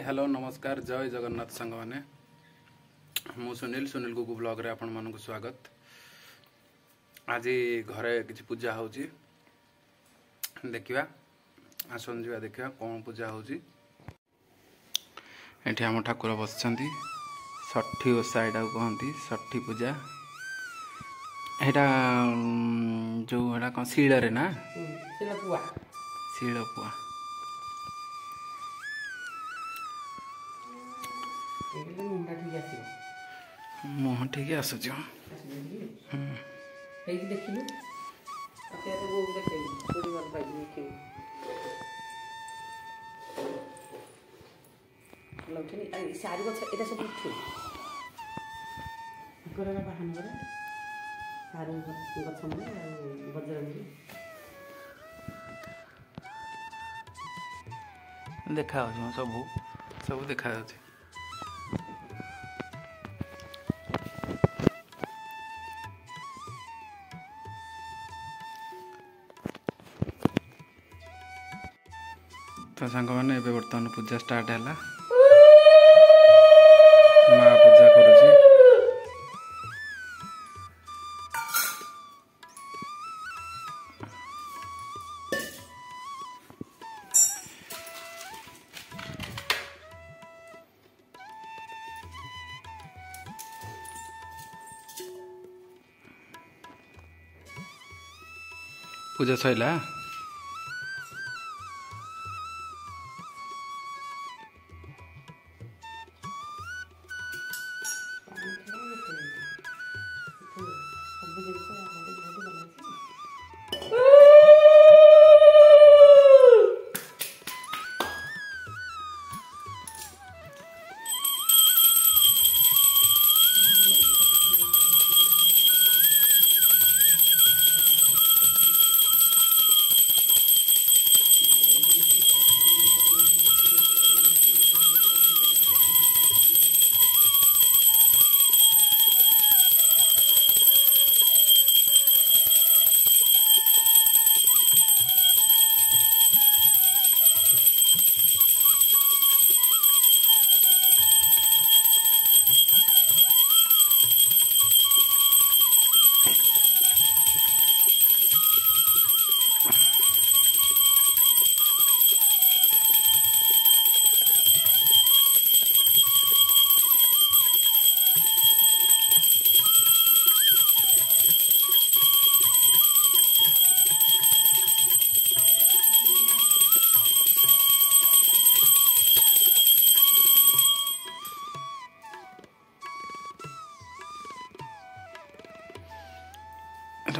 Hello नमस्कार जय जगन्नाथ सांग मैंने मु सुनील गुगु ब्लॉग रे आपण मानक स्वागत। आज घरे किसी पूजा होची देखिया आसन जीवा देखिया कौन पूजा होची। एठी हम ठाकुर बसचंती षठी ओषा एटा कहती षठी पूजा एटा जो एटा कौन शिଳରେ ना शिळ पुआ मुह ठीक आसुच सारी गछ एटा सब उठू करना बाहन करे सारी गछ में बजरंगी देखा सब सब देखा तो सांग मैंने बर्तमान पूजा स्टार्ट है माँ पूजा करुची पूजा सैला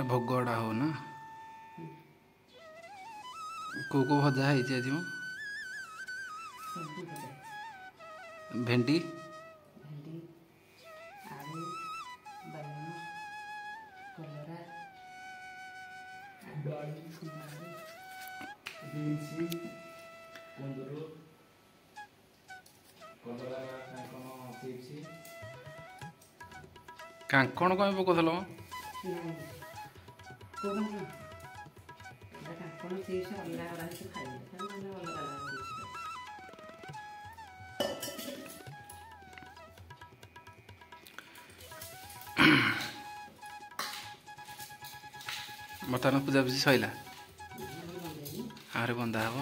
भोगड़ा हो ना को भजा है आज भेंडी आलू बैगन कलरा बीन्स कुंदरू कलरा चिप्स कांकण कहीं पकाल बर्तमान पूजा पूजी सैला आरे बंदा हम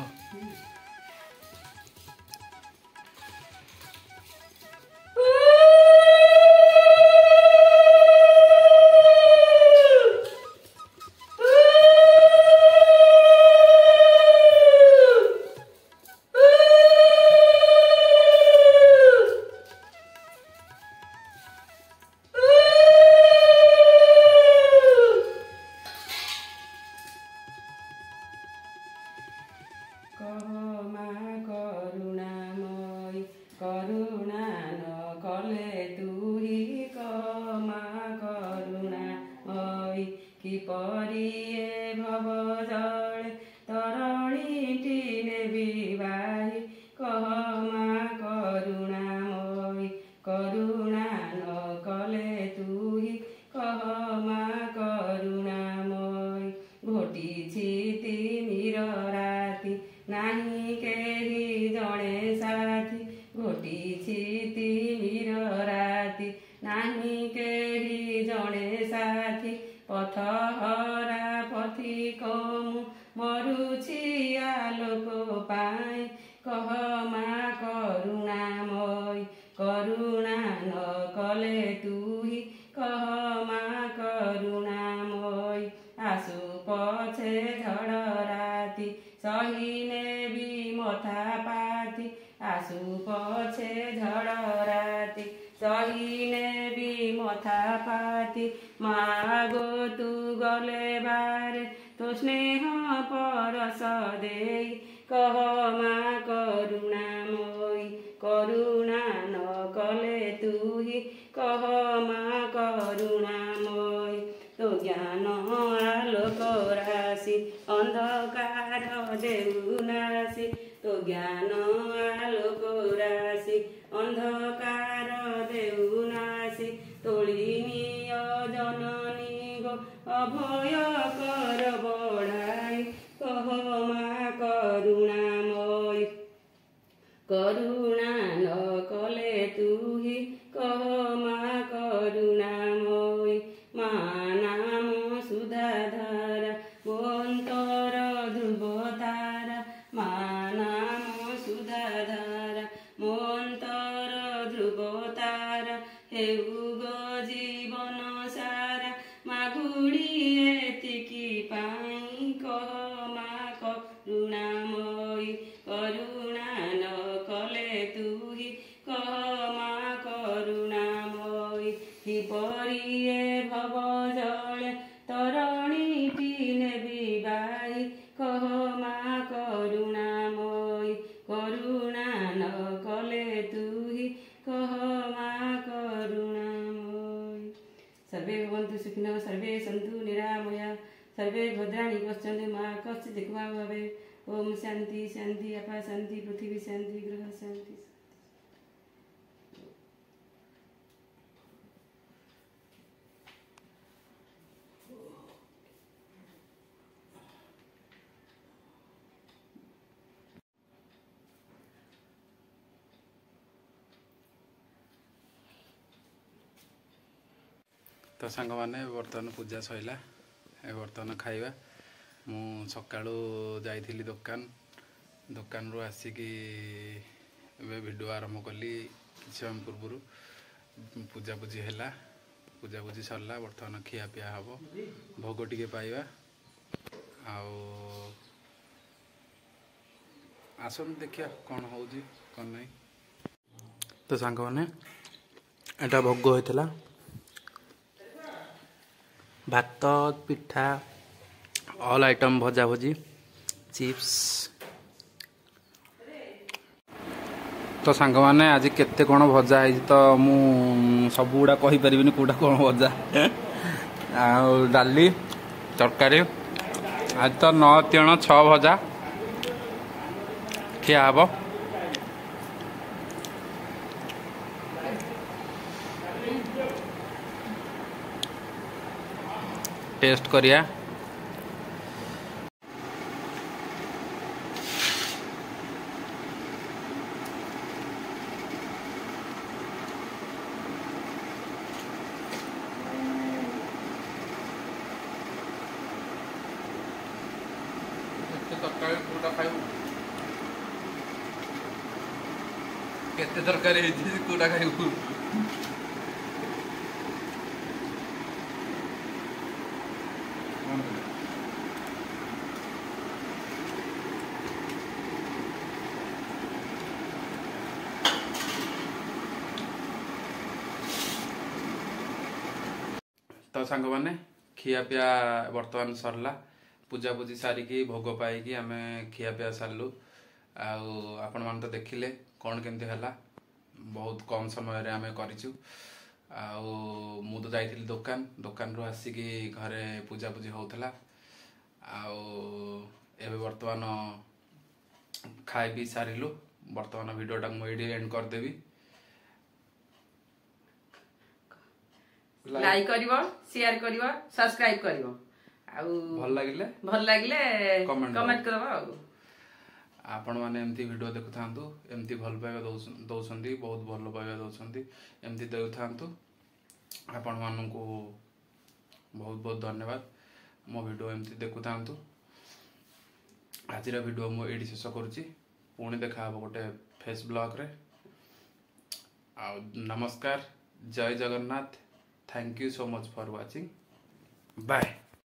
करुणा न कले तुही कमा करुणामयी कि परिये भव जले तरणीटिने विवाही कमा करुणामयी करुणा न कले तुही कमा करुणामयी घोटिछि तिमिर राति नाही केही जणे साथी ଘୋଟିଛି ତିମିର ରାତି ନାହିଁ କେହି ଜଣେ ସାଥୀ ପଥ ହରା ପଥିକ ମୁଁ ମରୁଛି ଆଲୋକ ପାଇଁ କହ ମା କରୁଣାମୟୀ କରୁଣା ନ କଲେ ତୁହି କହ ମା କରୁଣାମୟୀ ଆସୁ ପଛେ ଝଡ଼ ରାତି ସହି ନେବି ମଥା ପାତି ଆସୁ ପଛେ ଝଡ଼ ରାତି ସହି ନେବି ମଥା ପାତି ମା ଗୋ ତୁ ଗଲେ ବାରେ ତୋ ସ୍ନେହ ପରଶ ଦେଇ କହ ମା କରୁଣାମୟୀ କରୁଣା ନ କଲେ ତୁହି କହ ମା କରୁଣାମୟୀ ତୋ ଜ୍ଞାନ ଆଲୋକ ରାଶି ଅନ୍ଧକାର ଦେଉନାଶି ତୋ ଜ୍ଞାନ ଆଲୋକ ରାଶି ଅନ୍ଧକାର ଦେଉନାଶି ତୋଳି ନିଅ ଜନନୀ ଗୋ ଅଭୟ କର ବଢ଼ାଇ କହ ମା କରୁଣାମୟୀ କରୁଣା ନ କଲେ ତୁହି କହ ମା କରୁଣାମୟୀ ମା ନାମ ସୁଧାଧାରା ମୋ ଅନ୍ତର ଧ୍ରୁବ ତାରା ମା ନାମ ସୁଧାଧାରା ମୋ ଅନ୍ତର ଧ୍ରୁବ ତାରା ହେଉ ଗୋ ଜୀବନ ସାରା ମାଗୁଡ଼ି ଏତିକି ପାଇଁ କହ ମା କରୁଣାମୟୀ କରୁଣା ନ କଲେ ତୁହି କହ ମା କରୁଣାମୟୀ କିପରି ଏ ଭବ ଜଳେ ତରଣୀଟି ନେବି ବାହି କହ ମା କରୁଣାମୟୀ କରୁଣା ନ କଲେ ତୁହି କହ ମା କରୁଣାମୟୀ सर्वे भवन्तु सुखिनः सर्वे सन्तु निरामया सर्वे भद्राणि पश्यन्तु मा कश्चित् दुःखभाग् भवेत् ओम शांति शांति आपा शांति पृथ्वी शांति ग्रह शांति। तो सांग मैंने बर्तमान पूजा सैला बर्तमान खाइबा मु सकाळु जाइथिली दुकान रु आसिकी वीडियो आरंभ कली किछ समय पूर्व पूजापूजी है पूजापूजी सरला बर्तमान खिया पिया हम भोग टिके पाइबा आसन देखिया कौन हो कौन नहीं। तो सांग मैंने एटा भोग होता भात पिठा ऑल आइटम भजा भजी चिप्स। तो सांग मैंने आज केते कौन भजा है तो मु सब गुड़ा कही परिबिनी कोटा कौन भजा डाली तरकारी आज तो 9 3 6 भजा क्या हम टेस्ट करिया। केते तरकारी कोटा खाइबू तो सांग मैंने खिया पिया बर्तमान सरला पूजा पूजी सारिकी भोग पाई आम खिया पिया सारू आपण मान तो देखिले कौन केमती है बहुत कम समय आम करूँ मु तो जाइली दुकान रु आसिकी घरे पूजा पूजी होता एवं बर्तमान खाई पी सारू बर्तमान वीडियोटा मुझे एंड करदेवी लाइक करिवो शेयर करिवो सब्सक्राइब करिवो भल लगिले कमेंट करबो आपण मैंने एमती वीडियो देखु थांतु एमती भल पाइबा दौरान बहुत भल पाइबा दौरान एमती देउ थांतु आपण मानू बहुत बहुत धन्यवाद मो वीडियो एमती देखु थांतु आज वीडियो मुझे शेष करुच्ची पुणी देखा गोटे फेस ब्लॉग रे आ नमस्कार जय Jagannath thank you so much for watching bye.